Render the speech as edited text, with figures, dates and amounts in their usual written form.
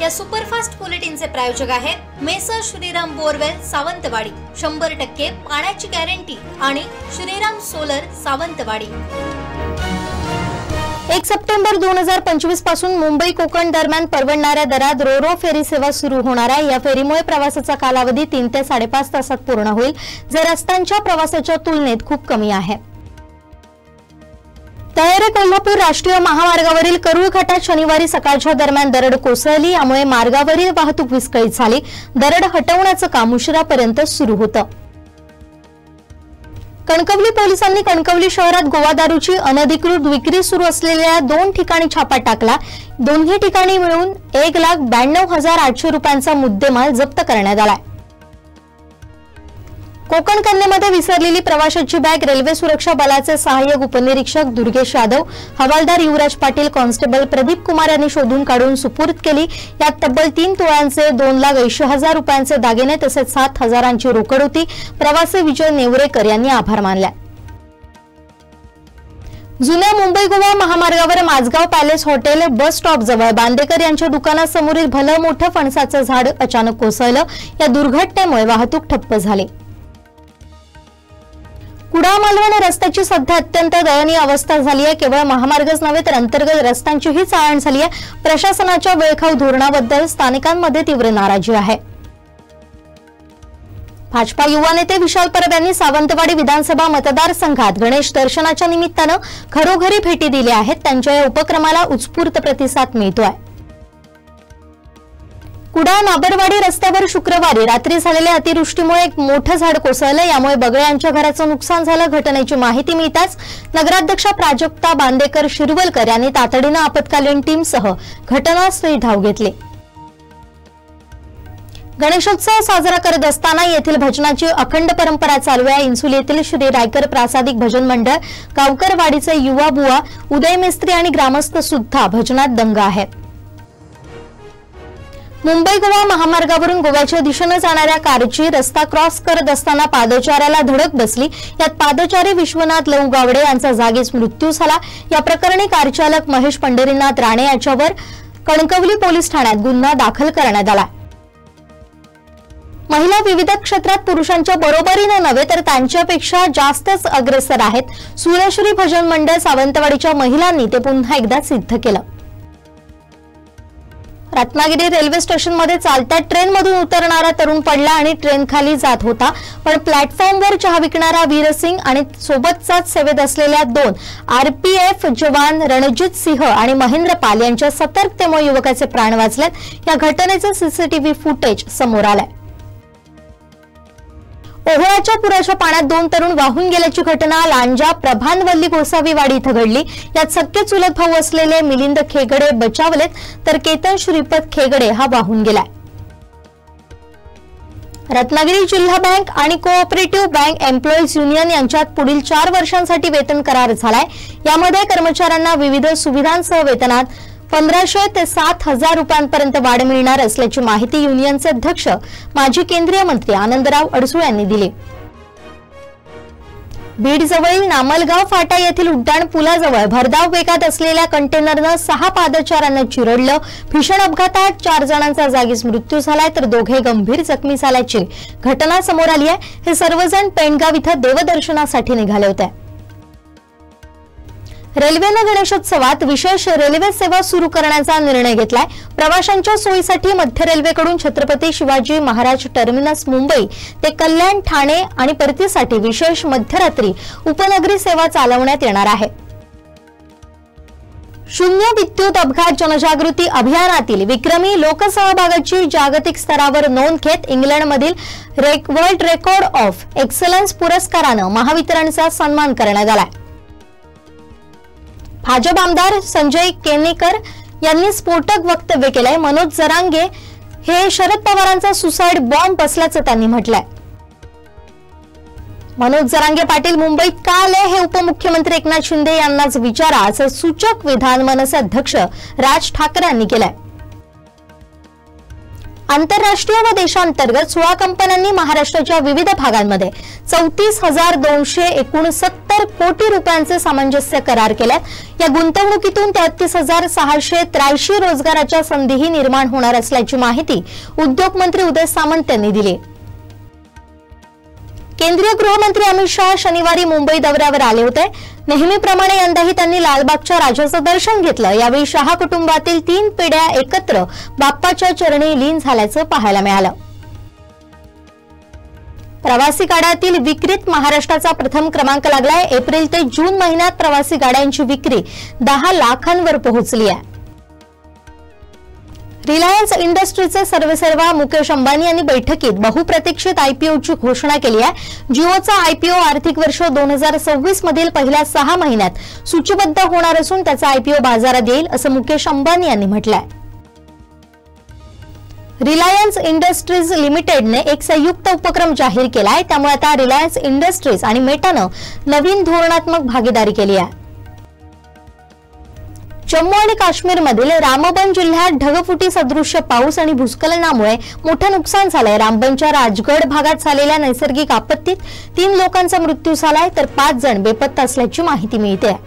या सुपरफास्ट बुलेटिनचे प्रायोजक आहेत मेसर श्रीराम बोरवेल सावंतवाडी, 100% पाण्याची गॅरंटी आणि श्रीराम सोलर सावंतवाडी। 1 सप्टेंबर 2025 पासून मुंबई कोकण दरम्यान परवडणाऱ्या दरात रो फेरी सेवा सुरू होणार आहे। या फेरीमुळे प्रवासाचा कालावधी 3 ते 5.5 तासात पूर्ण होईल, जे रस्त्यांच्या प्रवासाच्या तुलनेत खूप कमी आहे। तळेरे कोल्हापूर राष्ट्रीय महामार्गावरील करूळ घाटात शनिवारी सकाळच्या दरम्यान दरड कोसळली, यामुळे मार्गावरील वाहतूक विस्कळीत झाली। दरड हटवण्याचं काम उशिरापर्यंत सुरू होतं। कणकवली पोलिसांनी कणकवली शहरात गोवा दारूची अनधिकृत विक्री सुरू असलेल्या 2 ठिकाणी छापा टाकला। दोन्ही ठिकाणी मिळून 1,92,800 रुपयांचा मुद्देमाल जप्त करण्यात आला। कोकण कन्येमध्ये विसरलेली प्रवाशाची बॅग रेल्वे सुरक्षा बलाचे सहाय्यक उपनिरीक्षक दुर्गेश यादव, हवालदार युवराज पाटील, कॉन्स्टेबल प्रदीप कुमार यांनी शोधून काढून सुपूर्द केली। यात तब्बल 3 तोळ्यांचे 2,80,000 रुपयांचे दागिने तसेच 7,000ची रोकड होती। प्रवासी विजय नेवरेकर यांनी आभार मानले। जुन्या मुंबई गोवा महामार्गावर Mazgaon palace hotel bus stop जवळ बांदेकर यांच्या दुकानासमोरील भलं मोठं फणसाचं झाड अचानक कोसळलं। या दुर्घटनेमुळे वाहतूक ठप्प झाली। कुडाळ मालवण रस्त्याची सध्या अत्यंत दयनीय अवस्था झाली आहे। केवळ महामार्गच नव्हे तर अंतर्गत रस्त्यांचीही चाळण झाली आहे। प्रशासनाच्या वेळखाऊ धोरणाबद्दल स्थानिकांमध्ये तीव्र नाराजी आहे। भाजपा युवा नेते विशाल परब यांनी सावंतवाडी विधानसभा मतदारसंघात गणेश दर्शनाच्या निमित्तानं घरोघरी भेटी दिल्या आहेत। त्यांच्या या उपक्रमाला उत्स्फूर्त प्रतिसाद मिळतोय। कुडाळ नाबरवाडी रस्त्यावर शुक्रवारी रात्री झालेल्या अतिवृष्टीमुळे एक मोठं झाड कोसळलं, यामुळे बगळे यांच्या घराचं नुकसान झालं। घटनेची माहिती मिळताच नगराध्यक्षा प्राजक्ता बांदेकर शिरवलकर यांनी तातडीनं आपत्कालीन टीमसह घटनास्थळी धाव घेतली। गणेशोत्सव साजरा करत असताना येथील भजनाची अखंड परंपरा चालू आहे। इन्सुल येथील श्री रायकर प्रासादिक भजन मंडळ, गावकरवाडीचे युवा बुवा, उदय मिस्त्री आणि ग्रामस्थ सुद्धा भजनात दंग आहेत। मुंबई गोवा महामार्गावरून गोव्याच्या दिशेने जाणाऱ्या कारची रस्ता क्रॉस करत असताना पादचाऱ्याला धडक बसली। यात पादचारी विश्वनाथ लऊ गावडे यांचा जागीच मृत्यू झाला। या प्रकरणी कारचालक महेश पंढरीनाथ राणे याच्यावर कणकवली पोलीस ठाण्यात गुन्हा दाखल करण्यात आला। महिला विविध क्षेत्रात पुरुषांच्या बरोबरीने नव्हे तर त्यांच्यापेक्षा जास्तच अग्रेसर आहेत। सूर्यश्री भजन मंडळ सावंतवाडीच्या महिलांनी ते पुन्हा एकदा सिद्ध केलं। रत्नागिरी रेल्वे स्टेशनमध्ये चालत्या ट्रेनमधून उतरणारा तरुण पडला आणि ट्रेन खाली जात होता, पण प्लॅटफॉर्मवर चहा विकणारा वीरसिंग आणि सोबतचाच सेवेत असलेल्या 2 आरपीएफ जवान रणजित सिंह आणि महेंद्र पाल यांच्या सतर्कतेमुळे युवकाचे प्राण वाचलेत। या घटनेचं सीसीटीव्ही फुटेज समोर आलंय। ओहोळाच्या पुराच्या पाण्यात 2 तरुण वाहून गेल्याची घटना लांजा प्रभानवल्ली गोसावीवाडी इथं घडली। यात सख्खे चुलत भाऊ असलेले मिलिंद खेगडे बचावलेत, तर केतन श्रीपत खेगडे हा वाहून गेलाय। रत्नागिरी जिल्हा बँक आणि कोऑपरेटिव्ह बँक एम्प्लॉईज युनियन यांच्यात पुढील 4 वर्षांसाठी वेतन करार झालाय। यामध्ये कर्मचाऱ्यांना विविध सुविधांसह वेतनात 1,500 ते 7,000 रुपयांपर्यंत वाढ मिळणार असल्याची माहिती युनियनचे अध्यक्ष माजी केंद्रीय मंत्री आनंदराव अडसूळ यांनी दिली। बीड जवळील नामलगाव फाटा येथील उड्डाण पुलाजवळ भरधाव वेगात असलेल्या कंटेनरनं 6 पादचाऱ्यांना चिरडलं। भीषण अपघातात 4 जणांचा जागीच मृत्यू झालाय, तर 2 गंभीर जखमी झाल्याची घटना समोर आली आहे। हे सर्वजण पेंडगाव इथं देवदर्शनासाठी निघाले होते। रेल्वेने गणेशोत्सवात विशेष रेल्वे सेवा सुरू करण्याचा निर्णय घेतलाय। प्रवाशांच्या सोयीसाठी मध्य रेल्वेकडून छत्रपती शिवाजी महाराज टर्मिनस मुंबई ते कल्याण ठाणे आणि परतीसाठी विशेष मध्यरात्री उपनगरी सेवा चालवण्यात येणार आहे। शून्य विद्युत अपघात जनजागृती अभियानातील विक्रमी लोकसहभागाची जागतिक स्तरावर नोंद घेत इंग्लंडमधील वर्ल्ड रेकॉर्ड ऑफ एक्सलन्स पुरस्कारानं महावितरणचा सन्मान करण्यात आलाय। भाजप आमदार संजय केनेकर यांनी स्फोटक वक्तव्य केलंय। मनोज जरांगे हे शरद पवारांचा सुसाइड बॉम्ब असल्याचं त्यांनी म्हटलंय। मनोज जरांगे पाटील मुंबईत का आले हे उपमुख्यमंत्री एकनाथ शिंदे यांनाच विचारा, असं सूचक विधान मनसे अध्यक्ष राज ठाकरे यांनी केलंय। आंतरराष्ट्रीय व देशांतर्गत 16 कंपन्यांनी महाराष्ट्राच्या विविध भागांमध्ये 34,269 कोटी रुपयांचे सामंजस्य करार केलेत। या गुंतवणुकीतून 33,683 रोजगाराच्या संधीही निर्माण होणार असल्याची माहिती उद्योग मंत्री उदय सामंत यांनी दिली। केंद्रीय गृहमंत्री अमित शाह शनिवारी मुंबई दौऱ्यावर आले होते। नेहमीप्रमाणे यंदाही त्यांनी लालबागच्या राजाचं दर्शन घेतलं। यावेळी शाह कुटुंबातील 3 पिढ्या एकत्र बाप्पाच्या चरणी लीन झाल्याचं पाहायला मिळालं। प्रवासी गाड्यातील विक्रीत महाराष्ट्राचा प्रथम क्रमांक लागलाय। एप्रिल ते जून महिन्यात प्रवासी गाड्यांची विक्री 10 लाखांवर पोहोचली आहे। रिलायन्स इंडस्ट्रीजचे सर्वेसर्वा मुकेश अंबानी यांनी बैठकीत बहुप्रतीक्षित आयपीओची घोषणा केली आहे। जिओचा आयपीओ आर्थिक वर्ष 2026 मधील पहिल्या 6 महिन्यात सूचीबद्ध होणार असून त्याचा आयपीओ बाजारात येईल असं मुकेश अंबानी यांनी म्हटलंय। रिलायन्स इंडस्ट्रीज लिमिटेडने एक संयुक्त उपक्रम जाहीर केलाय। त्यामुळे आता रिलायन्स इंडस्ट्रीज आणि मेटानं नवीन धोरणात्मक भागीदारी केली आहे। जम्मू आणि काश्मीरमधील रामबन जिल्ह्यात ढगफुटी सदृश्य पाऊस आणि भूस्खलनामुळे मोठं नुकसान झालंय। रामबनच्या राजगड भागात झालेल्या नैसर्गिक आपत्तीत 3 लोकांचा मृत्यू झालाय तर 5 जण बेपत्ता असल्याची माहिती मिळते आहे।